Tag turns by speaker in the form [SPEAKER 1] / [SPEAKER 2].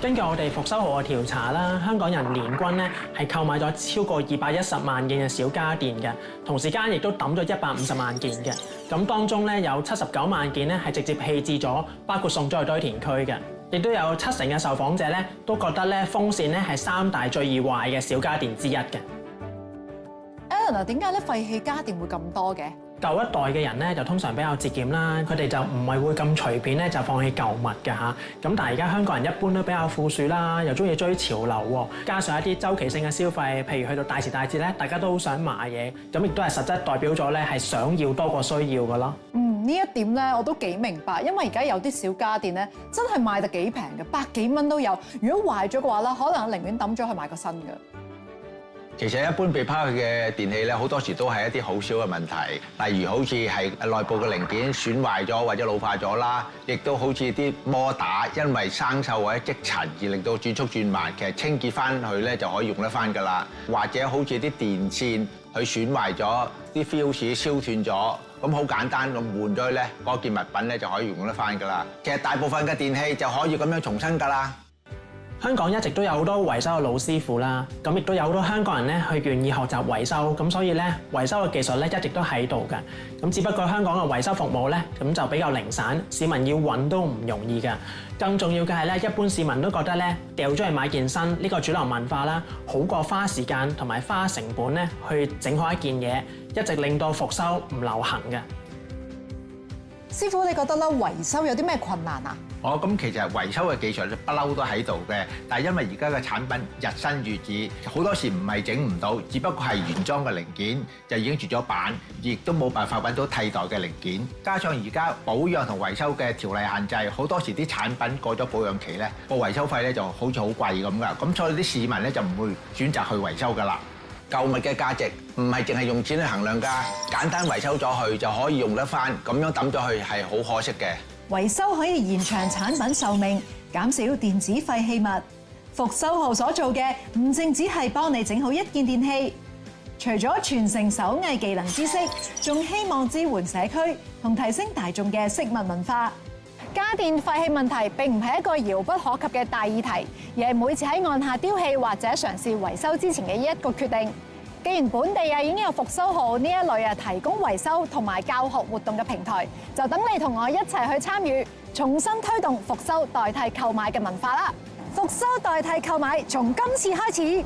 [SPEAKER 1] 根據我哋復修號嘅調查啦，香港人年均咧係購買咗超過210萬件嘅小家電嘅，同時間亦都抌咗150萬件嘅。咁當中咧有79萬件咧係直接棄置咗，包括送咗去堆填區嘅。亦都有70%嘅受訪者咧都覺得咧風扇咧係3大最易壞嘅小家電之一嘅。
[SPEAKER 2] Alan， 點解咧廢棄家電會咁多嘅？
[SPEAKER 1] 舊一代嘅人咧就通常比較節儉啦，佢哋就唔係會咁隨便咧就放棄舊物嘅嚇。咁但係而家香港人一般都比較富庶啦，又中意追潮流喎，加上一啲周期性嘅消費，譬如去到大時大節咧，大家都好想買嘢，咁亦都係實質代表咗咧係想要多過需要嘅咯。
[SPEAKER 2] 呢一點咧我都幾明白，因為而家有啲小家電咧真係賣得幾平嘅，100幾蚊都有。如果壞咗嘅話咧，可能寧願抌咗去買個新嘅。
[SPEAKER 3] 其實一般被拋棄嘅電器咧，好多時都係一啲好少嘅問題，例如好似係內部嘅零件損壞咗或者老化咗啦，亦都好似啲摩打因為生鏽或者積塵而令到轉速轉慢，其實清潔翻去咧就可以用得翻㗎啦。或者好似啲電線佢損壞咗，啲 fuse 燒斷咗，咁好簡單咁換咗佢咧，嗰件物品咧就可以用得翻㗎啦。其實大部分嘅電器就可以咁樣重新㗎啦。
[SPEAKER 1] 香港一直都有好多維修嘅老師傅啦，咁亦都有好多香港人咧去願意學習維修，咁所以咧維修嘅技術咧一直都喺度嘅。咁只不過香港嘅維修服務咧咁就比較零散，市民要揾都唔容易嘅。更重要嘅係咧，一般市民都覺得咧掉咗去買件新呢個主流文化啦，好過花時間同埋花成本咧去整好一件嘢，一直令到復修唔流行嘅。
[SPEAKER 2] 師傅，你覺得咧維修有啲咩困難啊？
[SPEAKER 3] 咁其實維修嘅技術不嬲都喺度嘅，但係因為而家嘅產品日新月異，好多時唔係整唔到，只不過係原裝嘅零件就已經絕咗版，亦都冇辦法揾到替代嘅零件。加上而家保養同維修嘅條例限制，好多時啲產品過咗保養期咧，個維修費咧就好似好貴咁噶，咁所以啲市民咧就唔會選擇去維修噶啦。舊物嘅價值唔係淨係用錢去衡量㗎，簡單維修咗佢就可以用得翻，咁樣抌咗佢係好可惜嘅。
[SPEAKER 2] 維修可以延長產品壽命，減少電子廢棄物。復修號所做嘅唔淨只係幫你整好一件電器，除咗傳承手藝技能知識，仲希望支援社區同提升大眾嘅飾物文化。家電廢棄問題並唔係一個遙不可及嘅大議題，而係每次喺按下丟棄或者嘗試維修之前嘅一個決定。既然本地已經有復修號呢一類提供維修同埋教學活動嘅平台，就等你同我一齊去參與，重新推動復修代替購買嘅文化啦！復修代替購買，從今次開始。